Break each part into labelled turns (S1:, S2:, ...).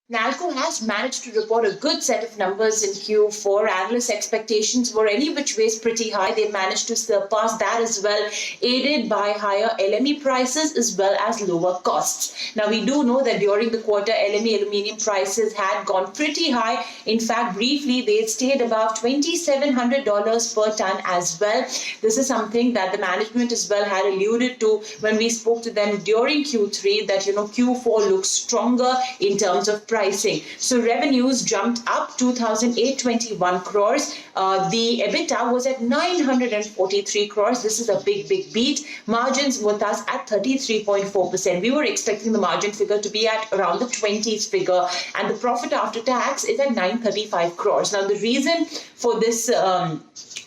S1: Nalco has managed to report a good set of numbers in Q4. Analyst expectations were any which ways pretty high. They managed to surpass that as well, aided by higher LME prices as well as lower costs. Now, we do know that during the quarter, LME aluminium prices had gone pretty high. In fact, briefly, they stayed above $2,700 per ton as well. This is something that the management as well had alluded to when we spoke to them during Q3, that, Q4 looks stronger in terms of pricing. So revenues jumped up 2,821 crores. The EBITDA was at 943 crores. This is a big beat. Margins were thus at 33.4%. We were expecting the margin figure to be at around the 20s figure, and the profit after tax is at 935 crores. Now, the reason for this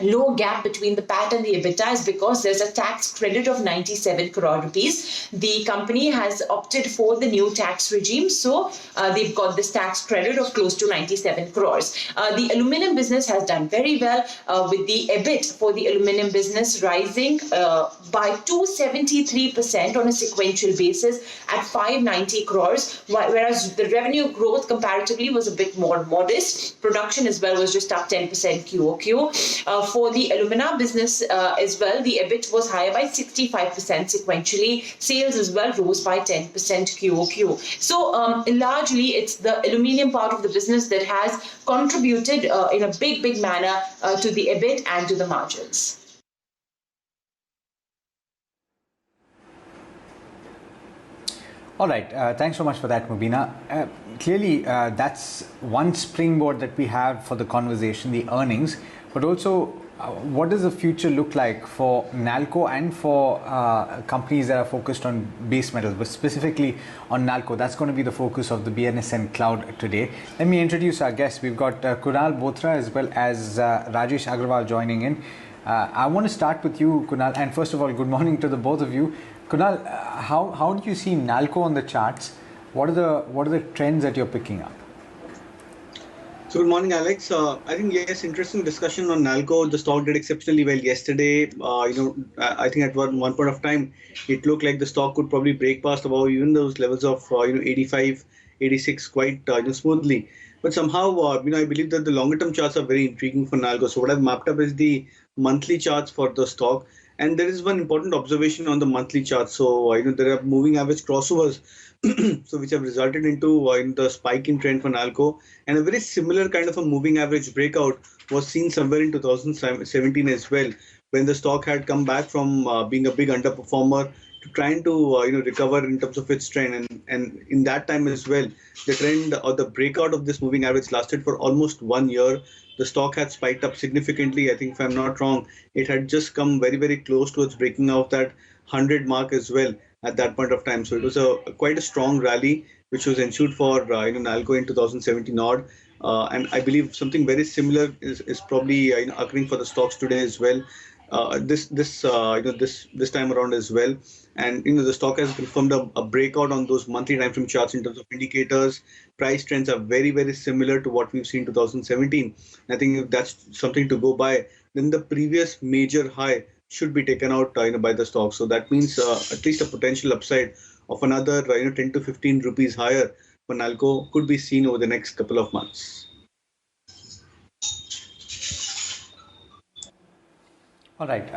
S1: low gap between the PAT and the EBITDA is because there's a tax credit of 97 crore rupees. The company has opted for the new tax regime, so they've got this tax credit of close to 97 crores. The aluminum business has done very well, with the EBIT for the aluminum business rising by 273% on a sequential basis at 590 crores, whereas the revenue growth comparatively was a bit more modest. Production as well was just up 10% QOQ. For the alumina business as well, the EBIT was higher by 65% sequentially. Sales as well rose by 10% QOQ. So largely, it's the aluminium part of the business that has contributed in a big manner to the EBIT and to the margins.
S2: All right, thanks so much for that, Mubina. Clearly, that's one springboard that we have for the conversation, the earnings, but also what does the future look like for Nalco and for companies that are focused on base metals, but specifically on Nalco? That's going to be the focus of the BNSN Cloud today. Let me introduce our guests. We've got Kunal Bothra as well as Rajesh Agarwal joining in. I want to start with you, Kunal, and first of all, good morning to the both of you. Kunal, how do you see Nalco on the charts? What are the trends that you're picking up?
S3: So good morning, Alex. I think, yes, interesting discussion on Nalco. The stock did exceptionally well yesterday. I think at one point of time, it looked like the stock could probably break past above even those levels of 85, 86 quite smoothly. But somehow, I believe that the longer term charts are very intriguing for Nalco. So what I've mapped up is the monthly charts for the stock. And there is one important observation on the monthly chart. So there are moving average crossovers, so which have resulted into the spike in trend for Nalco, and a very similar kind of a moving average breakout was seen somewhere in 2017 as well, when the stock had come back from being a big underperformer to trying to recover in terms of its trend, and in that time as well, the trend or the breakout of this moving average lasted for almost 1 year. The stock had spiked up significantly. I think, if I'm not wrong, it had just come very close towards breaking out that 100 mark as well at that point of time. So it was quite a strong rally which was ensured for Nalco in 2017 odd, and I believe something very similar is probably occurring for the stocks today as well. This time around as well, and the stock has confirmed a breakout on those monthly time frame charts in terms of indicators. Price trends are very similar to what we've seen in 2017. I think if that's something to go by, then the previous major high should be taken out by the stock. So that means at least a potential upside of another 10 to 15 rupees higher for Nalco could be seen over the next couple of months.
S2: All right.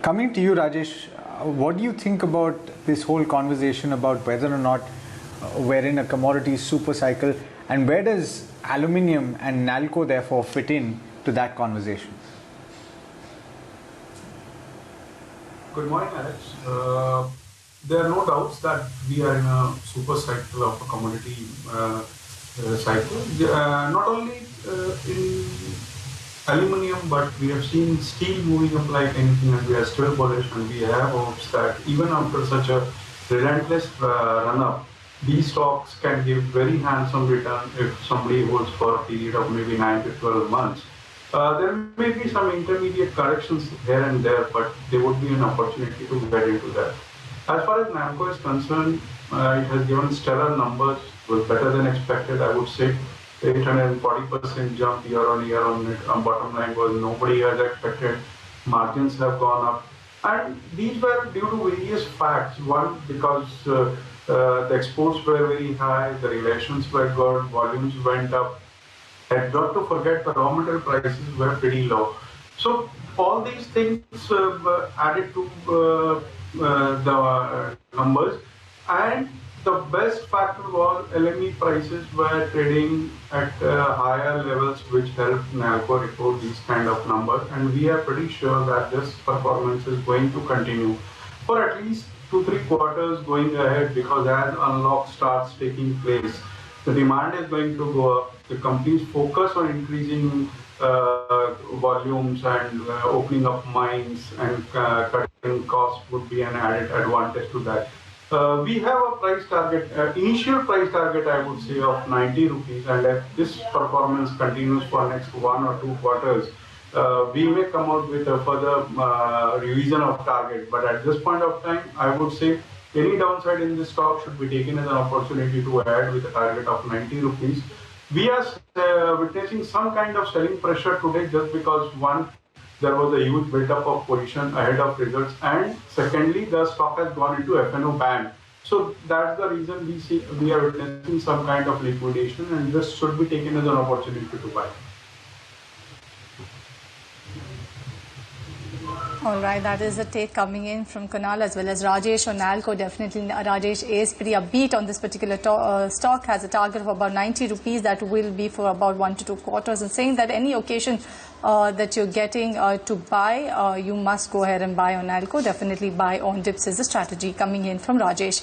S2: Coming to you, Rajesh, what do you think about this whole conversation about whether or not we're in a commodity super cycle, and where does aluminium and Nalco therefore fit in to that conversation?
S4: Good morning, Alex. There are no doubts that we are in a super cycle of a commodity cycle. Not only in aluminium, but we have seen steel moving up like anything, and we are still bullish, and we have hopes that even after such a relentless run-up, these stocks can give very handsome return if somebody holds for a period of maybe 9 to 12 months. There may be some intermediate corrections here and there, but there would be an opportunity to get into that. As far as Nalco is concerned, it has given stellar numbers, was better than expected, I would say. 840% jump year on year on it. Bottom line was nobody has expected. Margins have gone up, and these were due to various facts. One, because The exports were very high, the relations were good, volumes went up. And not to forget, the raw material prices were pretty low. So all these things added to the numbers. And the best factor was LME prices were trading at higher levels, which helped Nalco report these kind of numbers. And we are pretty sure that this performance is going to continue for at least 2-3 quarters going ahead, because as unlock starts taking place, the demand is going to go up. The companies focus on increasing volumes and opening up mines and cutting costs would be an added advantage to that. We have a price target, initial price target, I would say, of 90 rupees, and if this performance continues for next 1 or 2 quarters, we may come out with a further revision of target. But at this point of time, I would say any downside in this stock should be taken as an opportunity to add with a target of 90 rupees. We are witnessing some kind of selling pressure today just because, one, there was a huge build-up of position ahead of results, and secondly, the stock has gone into F&O ban. So that's the reason we are witnessing some kind of liquidation, and this should be taken as an opportunity to buy.
S5: All right, that is the take coming in from Kunal as well as Rajesh on Nalco. Definitely, Rajesh is pretty upbeat on this particular stock, has a target of about 90 rupees that will be for about 1 to 2 quarters, and saying that any occasion that you're getting to buy, you must go ahead and buy on Nalco. Definitely buy on dips is the strategy coming in from Rajesh.